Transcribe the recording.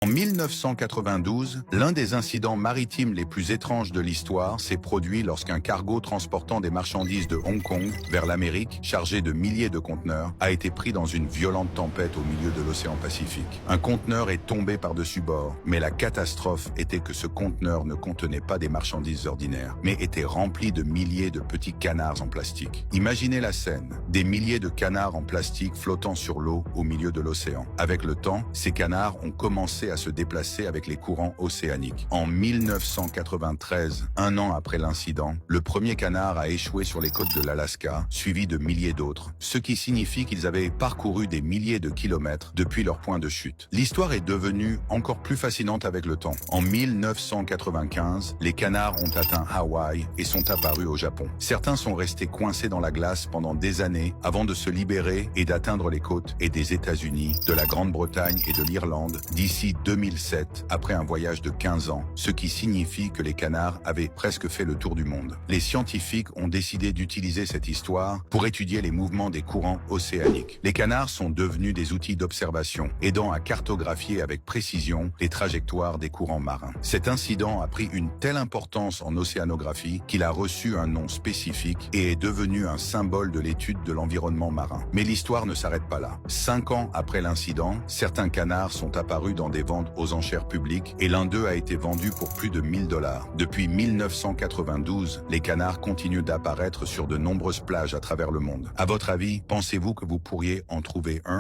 En 1992, l'un des incidents maritimes les plus étranges de l'histoire s'est produit lorsqu'un cargo transportant des marchandises de Hong Kong vers l'Amérique, chargé de milliers de conteneurs, a été pris dans une violente tempête au milieu de l'océan Pacifique. Un conteneur est tombé par-dessus bord, mais la catastrophe était que ce conteneur ne contenait pas des marchandises ordinaires, mais était rempli de milliers de petits canards en plastique. Imaginez la scène, des milliers de canards en plastique flottant sur l'eau au milieu de l'océan. Avec le temps, ces canards ont commencé à se déplacer avec les courants océaniques. En 1993, un an après l'incident, le premier canard a échoué sur les côtes de l'Alaska, suivi de milliers d'autres, ce qui signifie qu'ils avaient parcouru des milliers de kilomètres depuis leur point de chute. L'histoire est devenue encore plus fascinante avec le temps. En 1995, les canards ont atteint Hawaï et sont apparus au Japon. Certains sont restés coincés dans la glace pendant des années avant de se libérer et d'atteindre les côtes et des États-Unis, de la Grande-Bretagne et de l'Irlande d'ici 2007, après un voyage de 15 ans, ce qui signifie que les canards avaient presque fait le tour du monde. Les scientifiques ont décidé d'utiliser cette histoire pour étudier les mouvements des courants océaniques. Les canards sont devenus des outils d'observation, aidant à cartographier avec précision les trajectoires des courants marins. Cet incident a pris une telle importance en océanographie qu'il a reçu un nom spécifique et est devenu un symbole de l'étude de l'environnement marin. Mais l'histoire ne s'arrête pas là. 5 ans après l'incident, certains canards sont apparus dans des ventes aux enchères publiques et l'un d'eux a été vendu pour plus de 1000 $. Depuis 1992, les canards continuent d'apparaître sur de nombreuses plages à travers le monde. À votre avis, pensez-vous que vous pourriez en trouver un?